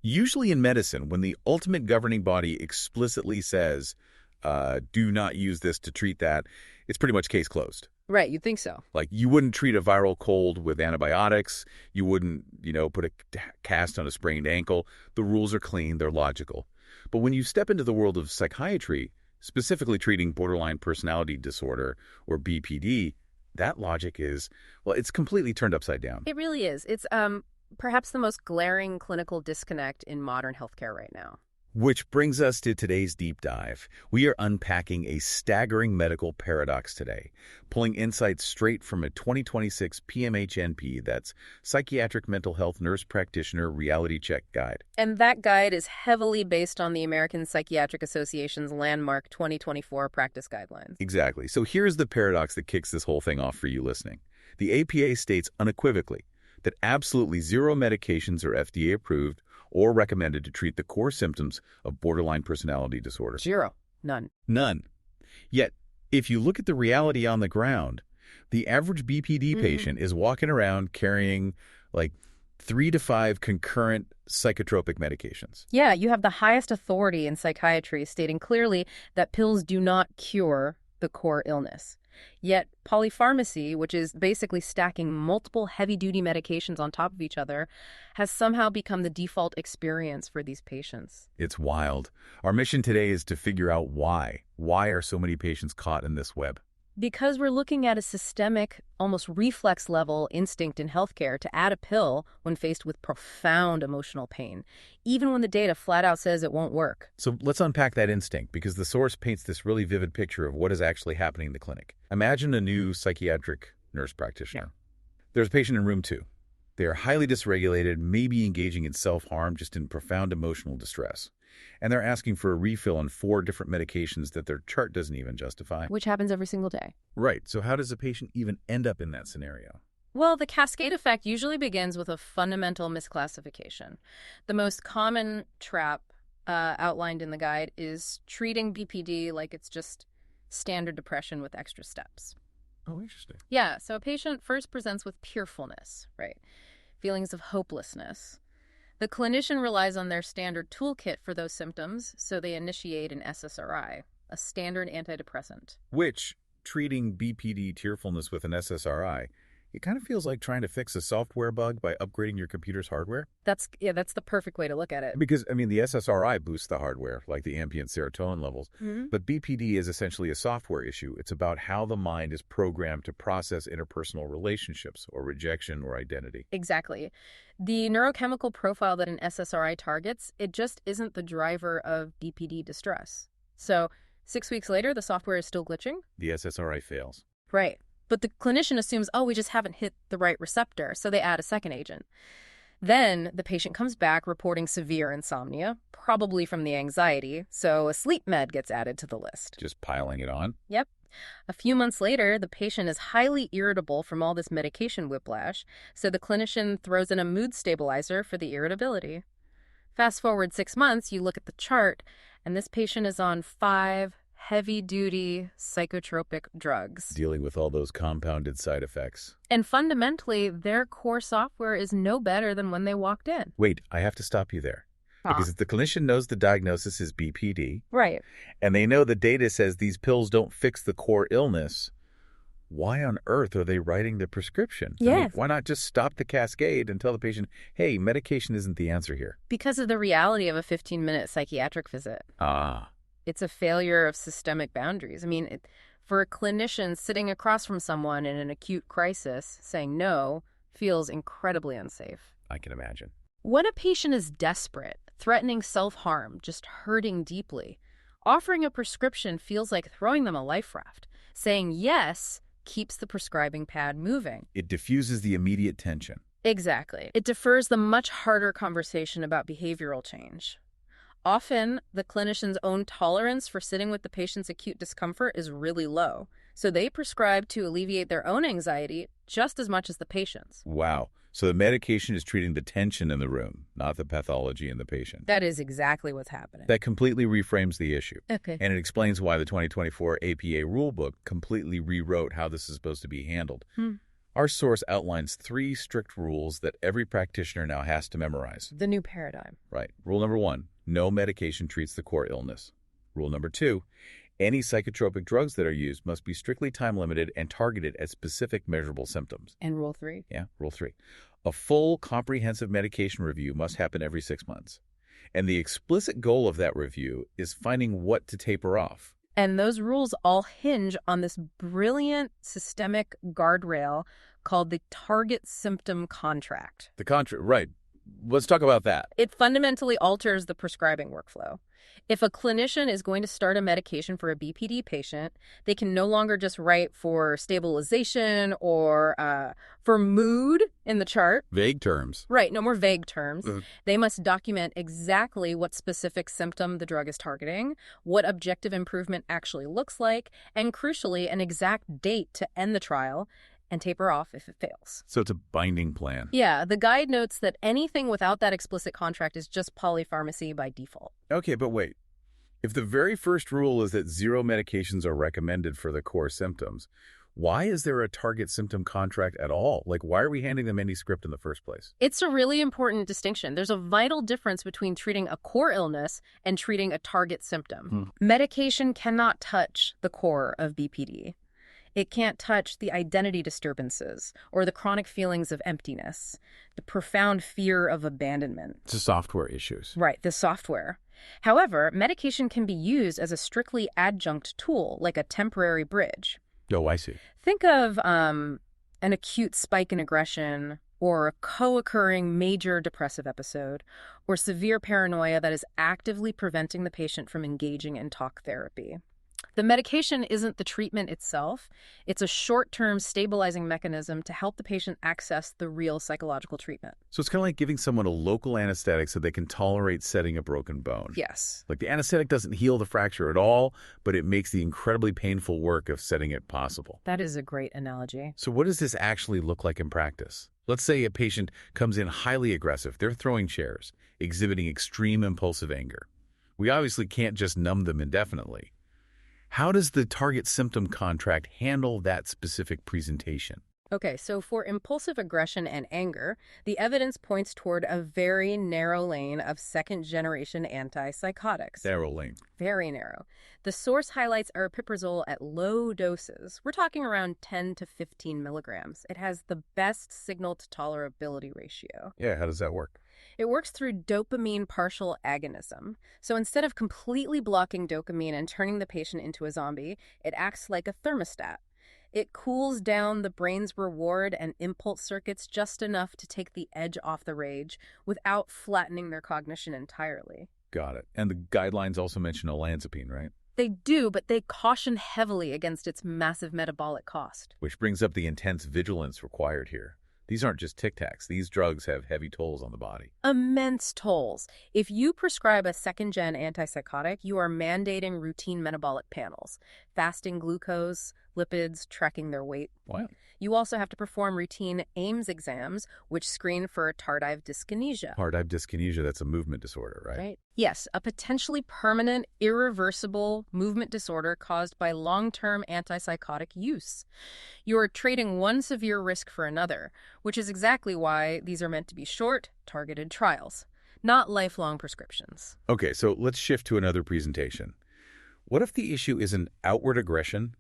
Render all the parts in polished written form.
Usually in medicine, when the ultimate governing body explicitly says, do not use this to treat that, it's pretty much case closed. Right, you'd think so. Like, you wouldn't treat a viral cold with antibiotics. You wouldn't, put a cast on a sprained ankle. The rules are clean. They're logical. But when you step into the world of psychiatry, specifically treating borderline personality disorder, or BPD, that logic is, well, it's completely turned upside down. It really is. It's perhaps the most glaring clinical disconnect in modern healthcare right now. Which brings us to today's deep dive. We are unpacking a staggering medical paradox today, pulling insights straight from a 2026 PMHNP, that's Psychiatric Mental Health Nurse Practitioner Reality Check Guide. And that guide is heavily based on the American Psychiatric Association's landmark 2024 practice guidelines. Exactly. So here's the paradox that kicks this whole thing off for you listening. The APA states unequivocally that absolutely zero medications are FDA approved or recommended to treat the core symptoms of borderline personality disorder. Zero. None. None. Yet, if you look at the reality on the ground, the average BPD patient is walking around carrying like 3 to 5 concurrent psychotropic medications. Yeah, you have the highest authority in psychiatry stating clearly that pills do not cure the core illness. Yet polypharmacy, which is basically stacking multiple heavy-duty medications on top of each other, has somehow become the default experience for these patients. It's wild. Our mission today is to figure out why. Why are so many patients caught in this web? Because we're looking at a systemic, almost reflex-level instinct in healthcare to add a pill when faced with profound emotional pain, even when the data flat out says it won't work. So let's unpack that instinct, because the source paints this really vivid picture of what is actually happening in the clinic. Imagine a new psychiatric nurse practitioner. There's a patient in room 2. They are highly dysregulated, maybe engaging in self-harm, just in profound emotional distress. And they're asking for a refill on 4 different medications that their chart doesn't even justify. Which happens every single day. Right. So how does a patient even end up in that scenario? Well, the cascade effect usually begins with a fundamental misclassification. The most common trap outlined in the guide is treating BPD like it's just standard depression with extra steps. Oh, interesting. Yeah, so a patient first presents with fearfulness, right? Feelings of hopelessness. The clinician relies on their standard toolkit for those symptoms, so they initiate an SSRI, a standard antidepressant. Which, treating BPD tearfulness with an SSRI, it kind of feels like trying to fix a software bug by upgrading your computer's hardware. That's the perfect way to look at it. Because, the SSRI boosts the hardware, like the ambient serotonin levels. But BPD is essentially a software issue. It's about how the mind is programmed to process interpersonal relationships or rejection or identity. Exactly. The neurochemical profile that an SSRI targets, it just isn't the driver of BPD distress. So 6 weeks later, the software is still glitching? The SSRI fails. Right. But the clinician assumes, we just haven't hit the right receptor, so they add a second agent. Then the patient comes back reporting severe insomnia, probably from the anxiety, so a sleep med gets added to the list. Just piling it on? Yep. A few months later, the patient is highly irritable from all this medication whiplash, so the clinician throws in a mood stabilizer for the irritability. Fast forward 6 months, you look at the chart, and this patient is on 5 heavy-duty psychotropic drugs. Dealing with all those compounded side effects. And fundamentally, their core software is no better than when they walked in. Wait, I have to stop you there. Because if the clinician knows the diagnosis is BPD, right, and they know the data says these pills don't fix the core illness, why on earth are they writing the prescription? Yes. Why not just stop the cascade and tell the patient, hey, medication isn't the answer here? Because of the reality of a 15-minute psychiatric visit. It's a failure of systemic boundaries. For a clinician sitting across from someone in an acute crisis, saying no feels incredibly unsafe. I can imagine. When a patient is desperate, threatening self-harm, just hurting deeply, offering a prescription feels like throwing them a life raft. Saying yes keeps the prescribing pad moving. It diffuses the immediate tension. Exactly. It defers the much harder conversation about behavioral change. Often, the clinician's own tolerance for sitting with the patient's acute discomfort is really low, so they prescribe to alleviate their own anxiety just as much as the patient's. Wow. So the medication is treating the tension in the room, not the pathology in the patient. That is exactly what's happening. That completely reframes the issue. Okay. And it explains why the 2024 APA rulebook completely rewrote how this is supposed to be handled. Our source outlines 3 strict rules that every practitioner now has to memorize. The new paradigm. Right. Rule number 1, no medication treats the core illness. Rule number 2, any psychotropic drugs that are used must be strictly time-limited and targeted at specific measurable symptoms. And rule 3. Yeah, rule 3. A full, comprehensive medication review must happen every 6 months. And the explicit goal of that review is finding what to taper off. And those rules all hinge on this brilliant systemic guardrail called the target symptom contract. Right. Let's talk about that. It fundamentally alters the prescribing workflow. If a clinician is going to start a medication for a BPD patient, they can no longer just write for stabilization or for mood in the chart. Vague terms. Right, no more vague terms. They must document exactly what specific symptom the drug is targeting, what objective improvement actually looks like, and crucially, an exact date to end the trial and taper off if it fails. So it's a binding plan. Yeah, the guide notes that anything without that explicit contract is just polypharmacy by default. Okay, but wait. If the very first rule is that 0 medications are recommended for the core symptoms, why is there a target symptom contract at all? Like, why are we handing them any script in the first place? It's a really important distinction. There's a vital difference between treating a core illness and treating a target symptom. Medication cannot touch the core of BPD. It can't touch the identity disturbances or the chronic feelings of emptiness, the profound fear of abandonment. It's the software issues. Right, the software. However, medication can be used as a strictly adjunct tool, like a temporary bridge. Oh, I see. Think of an acute spike in aggression or a co-occurring major depressive episode or severe paranoia that is actively preventing the patient from engaging in talk therapy. The medication isn't the treatment itself. It's a short-term stabilizing mechanism to help the patient access the real psychological treatment. So it's kind of like giving someone a local anesthetic so they can tolerate setting a broken bone. Yes. Like the anesthetic doesn't heal the fracture at all, but it makes the incredibly painful work of setting it possible. That is a great analogy. So what does this actually look like in practice? Let's say a patient comes in highly aggressive. They're throwing chairs, exhibiting extreme impulsive anger. We obviously can't just numb them indefinitely. How does the target symptom contract handle that specific presentation? Okay, so for impulsive aggression and anger, the evidence points toward a very narrow lane of second-generation antipsychotics. Narrow lane. Very narrow. The source highlights aripiprazole at low doses. We're talking around 10 to 15 milligrams. It has the best signal-to-tolerability ratio. Yeah, how does that work? It works through dopamine partial agonism. So instead of completely blocking dopamine and turning the patient into a zombie, it acts like a thermostat. It cools down the brain's reward and impulse circuits just enough to take the edge off the rage without flattening their cognition entirely. Got it. And the guidelines also mention olanzapine, right? They do, but they caution heavily against its massive metabolic cost. Which brings up the intense vigilance required here. These aren't just Tic Tacs. These drugs have heavy tolls on the body. Immense tolls. If you prescribe a second-gen antipsychotic, you are mandating routine metabolic panels, fasting glucose, lipids, tracking their weight. Wow. You also have to perform routine AIMS exams, which screen for tardive dyskinesia. Tardive dyskinesia, that's a movement disorder, right? Right. Yes, a potentially permanent, irreversible movement disorder caused by long-term antipsychotic use. You're trading one severe risk for another, which is exactly why these are meant to be short, targeted trials, not lifelong prescriptions. Okay, so let's shift to another presentation. What if the issue isn't outward aggression,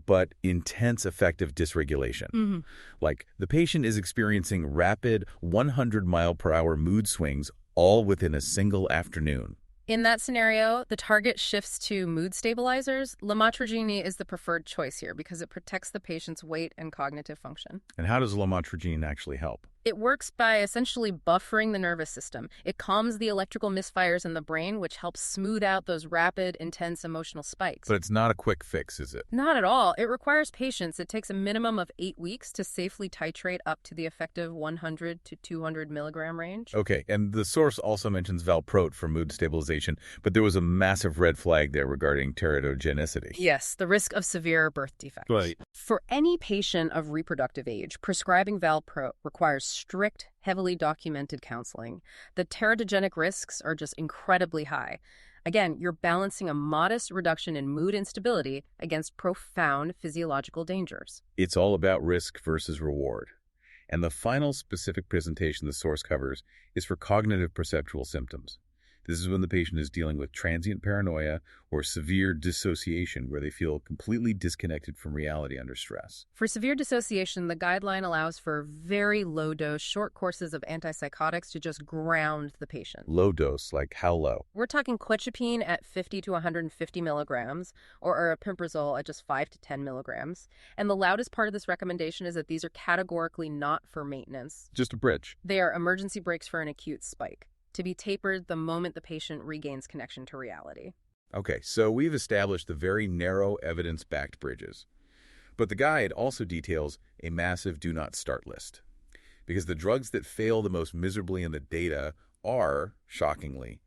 but intense affective dysregulation? Like the patient is experiencing rapid 100-mile-per-hour mood swings all within a single afternoon. In that scenario, the target shifts to mood stabilizers. Lamotrigine is the preferred choice here because it protects the patient's weight and cognitive function. And how does lamotrigine actually help? It works by essentially buffering the nervous system. It calms the electrical misfires in the brain, which helps smooth out those rapid, intense emotional spikes. But it's not a quick fix, is it? Not at all. It requires patience. It takes a minimum of 8 weeks to safely titrate up to the effective 100 to 200 milligram range. Okay, and the source also mentions valproate for mood stabilization, but there was a massive red flag there regarding teratogenicity. Yes, the risk of severe birth defects. Right. For any patient of reproductive age, prescribing valproate requires strict, heavily documented counseling. The teratogenic risks are just incredibly high. Again, you're balancing a modest reduction in mood instability against profound physiological dangers. It's all about risk versus reward. And the final specific presentation the source covers is for cognitive perceptual symptoms. This is when the patient is dealing with transient paranoia or severe dissociation where they feel completely disconnected from reality under stress. For severe dissociation, the guideline allows for very low-dose, short courses of antipsychotics to just ground the patient. Low dose, like how low? We're talking quetiapine at 50 to 150 milligrams or aripiprazole at just 5 to 10 milligrams. And the loudest part of this recommendation is that these are categorically not for maintenance. Just a bridge. They are emergency breaks for an acute spike, to be tapered the moment the patient regains connection to reality. Okay, so we've established the very narrow evidence-backed bridges. But the guide also details a massive do not start list. Because the drugs that fail the most miserably in the data are, shockingly,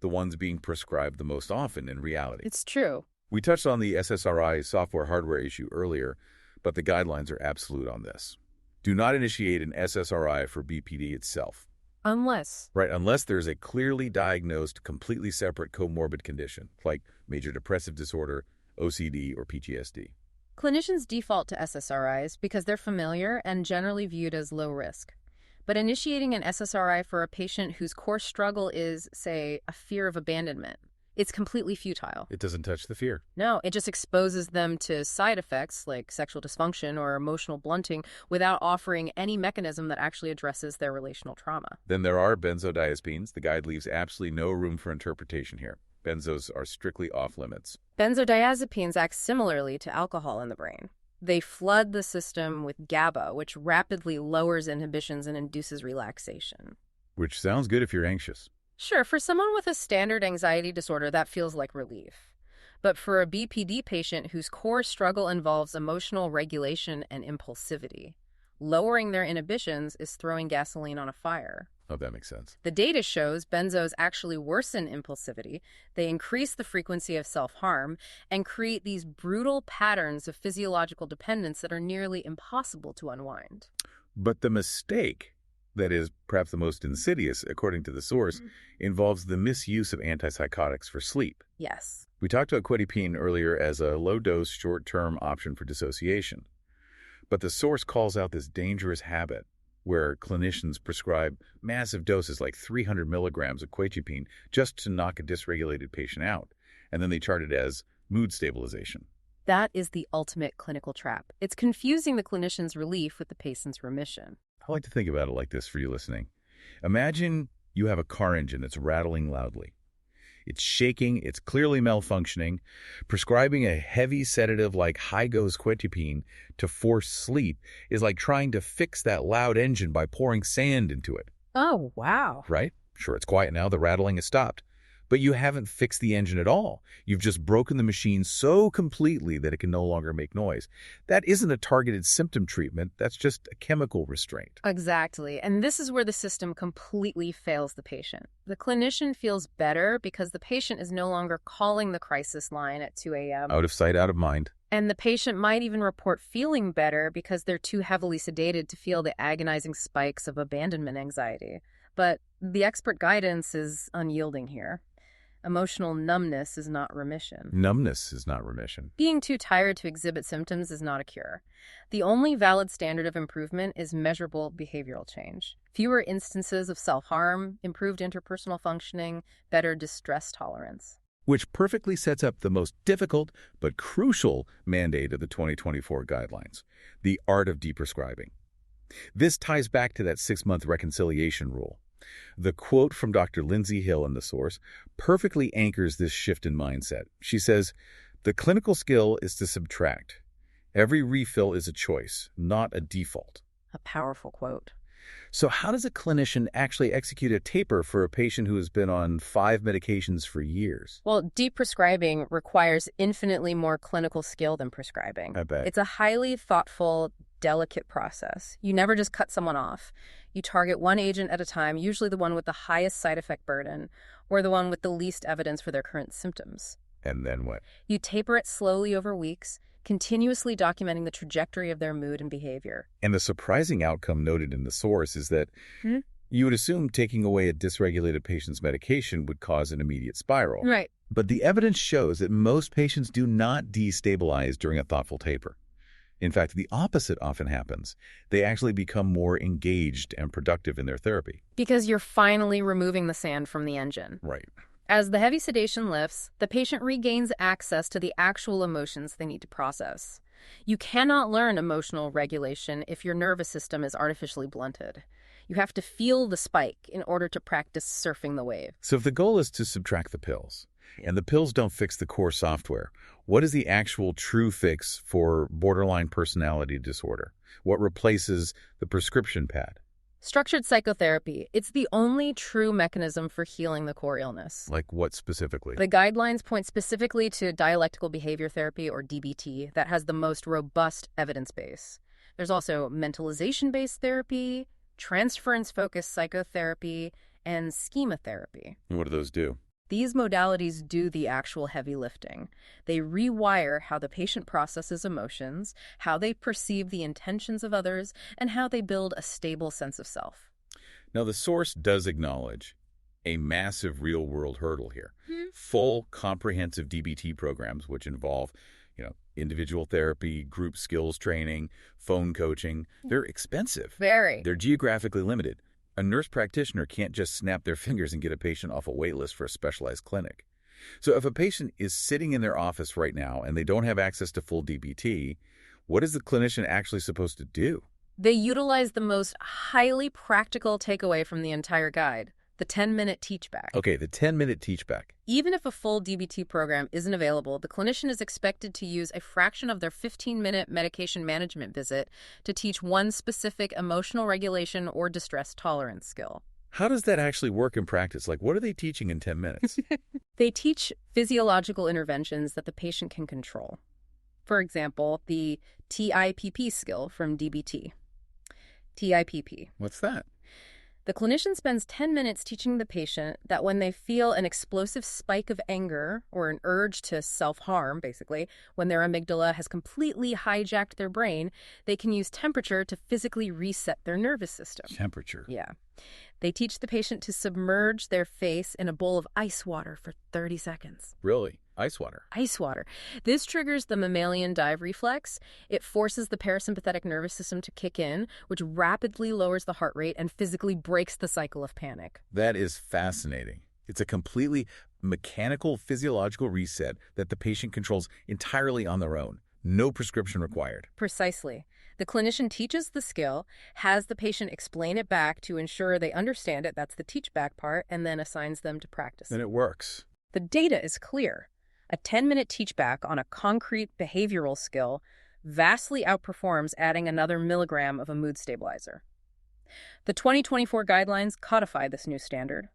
the ones being prescribed the most often in reality. It's true. We touched on the SSRI software-hardware issue earlier, but the guidelines are absolute on this. Do not initiate an SSRI for BPD itself. Unless Unless there's a clearly diagnosed, completely separate comorbid condition, like major depressive disorder, OCD, or PTSD. clinicians default to SSRIs because they're familiar and generally viewed as low risk. But initiating an SSRI for a patient whose core struggle is, say, a fear of abandonment, it's completely futile. It doesn't touch the fear. No, it just exposes them to side effects like sexual dysfunction or emotional blunting without offering any mechanism that actually addresses their relational trauma. Then there are benzodiazepines. The guide leaves absolutely no room for interpretation here. Benzos are strictly off limits. Benzodiazepines act similarly to alcohol in the brain. They flood the system with GABA, which rapidly lowers inhibitions and induces relaxation. Which sounds good if you're anxious. Sure, for someone with a standard anxiety disorder, that feels like relief. But for a BPD patient whose core struggle involves emotional regulation and impulsivity, lowering their inhibitions is throwing gasoline on a fire. Oh, that makes sense. The data shows benzos actually worsen impulsivity, they increase the frequency of self-harm, and create these brutal patterns of physiological dependence that are nearly impossible to unwind. But the mistake, that is perhaps the most insidious, according to the source, involves the misuse of antipsychotics for sleep. Yes. We talked about quetiapine earlier as a low-dose, short-term option for dissociation. But the source calls out this dangerous habit where clinicians prescribe massive doses like 300 milligrams of quetiapine just to knock a dysregulated patient out, and then they chart it as mood stabilization. That is the ultimate clinical trap. It's confusing the clinician's relief with the patient's remission. I like to think about it like this for you listening. Imagine you have a car engine that's rattling loudly. It's shaking, it's clearly malfunctioning. Prescribing a heavy sedative like high-dose quetiapine to force sleep is like trying to fix that loud engine by pouring sand into it. Oh, wow. Right? Sure, it's quiet now, the rattling has stopped. But you haven't fixed the engine at all. You've just broken the machine so completely that it can no longer make noise. That isn't a targeted symptom treatment. That's just a chemical restraint. Exactly. And this is where the system completely fails the patient. The clinician feels better because the patient is no longer calling the crisis line at 2 a.m. Out of sight, out of mind. And the patient might even report feeling better because they're too heavily sedated to feel the agonizing spikes of abandonment anxiety. But the expert guidance is unyielding here. Emotional numbness is not remission. Numbness is not remission. Being too tired to exhibit symptoms is not a cure. The only valid standard of improvement is measurable behavioral change. Fewer instances of self-harm, improved interpersonal functioning, better distress tolerance. Which perfectly sets up the most difficult but crucial mandate of the 2024 guidelines, the art of de-prescribing. This ties back to that 6-month reconciliation rule. The quote from Dr. Lindsay Hill in the source perfectly anchors this shift in mindset. She says, "The clinical skill is to subtract. Every refill is a choice, not a default." A powerful quote. So how does a clinician actually execute a taper for a patient who has been on 5 medications for years? Well, de-prescribing requires infinitely more clinical skill than prescribing. I bet. It's a highly thoughtful, delicate process. You never just cut someone off. You target one agent at a time, usually the one with the highest side effect burden, or the one with the least evidence for their current symptoms. And then what? You taper it slowly over weeks, continuously documenting the trajectory of their mood and behavior. And the surprising outcome noted in the source is that You would assume taking away a dysregulated patient's medication would cause an immediate spiral. Right. But the evidence shows that most patients do not destabilize during a thoughtful taper. In fact, the opposite often happens. They actually become more engaged and productive in their therapy. Because you're finally removing the sand from the engine. Right. As the heavy sedation lifts, the patient regains access to the actual emotions they need to process. You cannot learn emotional regulation if your nervous system is artificially blunted. You have to feel the spike in order to practice surfing the wave. So if the goal is to subtract the pills, and the pills don't fix the core software, what is the actual true fix for borderline personality disorder? What replaces the prescription pad? Structured psychotherapy, it's the only true mechanism for healing the core illness. Like what specifically? The guidelines point specifically to dialectical behavior therapy, or DBT, that has the most robust evidence base. There's also mentalization-based therapy, transference-focused psychotherapy, and schema therapy. And what do those do? These modalities do the actual heavy lifting. They rewire how the patient processes emotions, how they perceive the intentions of others, and how they build a stable sense of self. Now, the source does acknowledge a massive real-world hurdle here. Full, comprehensive DBT programs, which involve, individual therapy, group skills training, phone coaching, they're expensive. Very. They're geographically limited. A nurse practitioner can't just snap their fingers and get a patient off a wait list for a specialized clinic. So if a patient is sitting in their office right now and they don't have access to full DBT, what is the clinician actually supposed to do? They utilize the most highly practical takeaway from the entire guide, the 10-minute teach-back. Okay, the 10-minute teach-back. Even if a full DBT program isn't available, the clinician is expected to use a fraction of their 15-minute medication management visit to teach one specific emotional regulation or distress tolerance skill. How does that actually work in practice? Like, what are they teaching in 10 minutes? They teach physiological interventions that the patient can control. For example, the TIPP skill from DBT. TIPP. What's that? The clinician spends 10 minutes teaching the patient that when they feel an explosive spike of anger or an urge to self-harm, basically, when their amygdala has completely hijacked their brain, they can use temperature to physically reset their nervous system. Temperature. Yeah. They teach the patient to submerge their face in a bowl of ice water for 30 seconds. Really? Ice water? Ice water. This triggers the mammalian dive reflex. It forces the parasympathetic nervous system to kick in, which rapidly lowers the heart rate and physically breaks the cycle of panic. That is fascinating. It's a completely mechanical physiological reset that the patient controls entirely on their own. No prescription required. Precisely. The clinician teaches the skill, has the patient explain it back to ensure they understand it, that's the teach back part, and then assigns them to practice. And it works. The data is clear. A 10-minute teach back on a concrete behavioral skill vastly outperforms adding another milligram of a mood stabilizer. The 2024 guidelines codify this new standard.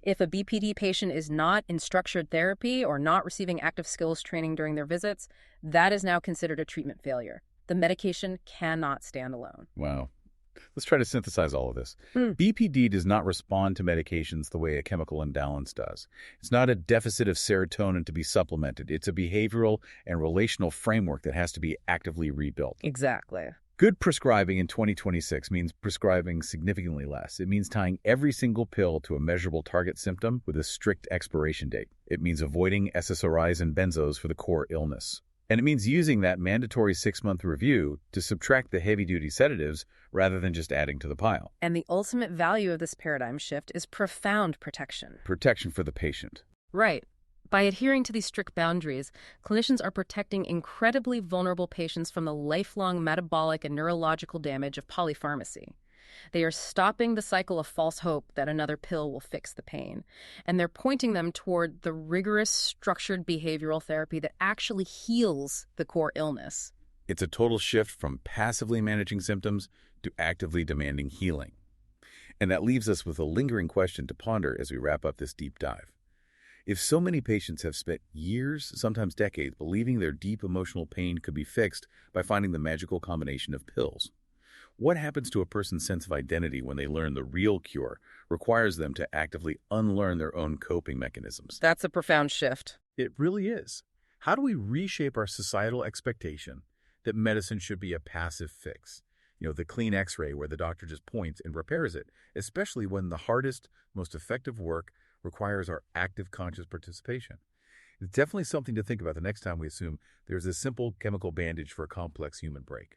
If a BPD patient is not in structured therapy or not receiving active skills training during their visits, that is now considered a treatment failure. The medication cannot stand alone. Wow. Let's try to synthesize all of this. BPD does not respond to medications the way a chemical imbalance does. It's not a deficit of serotonin to be supplemented. It's a behavioral and relational framework that has to be actively rebuilt. Exactly. Good prescribing in 2026 means prescribing significantly less. It means tying every single pill to a measurable target symptom with a strict expiration date. It means avoiding SSRIs and benzos for the core illness. And it means using that mandatory 6-month review to subtract the heavy-duty sedatives rather than just adding to the pile. And the ultimate value of this paradigm shift is profound protection. Protection for the patient. Right. By adhering to these strict boundaries, clinicians are protecting incredibly vulnerable patients from the lifelong metabolic and neurological damage of polypharmacy. They are stopping the cycle of false hope that another pill will fix the pain, and they're pointing them toward the rigorous, structured behavioral therapy that actually heals the core illness. It's a total shift from passively managing symptoms to actively demanding healing. And that leaves us with a lingering question to ponder as we wrap up this deep dive. If so many patients have spent years, sometimes decades, believing their deep emotional pain could be fixed by finding the magical combination of pills, what happens to a person's sense of identity when they learn the real cure requires them to actively unlearn their own coping mechanisms? That's a profound shift. It really is. How do we reshape our societal expectation that medicine should be a passive fix? The clean x-ray where the doctor just points and repairs it, especially when the hardest, most effective work requires our active conscious participation. It's definitely something to think about the next time we assume there's a simple chemical bandage for a complex human break.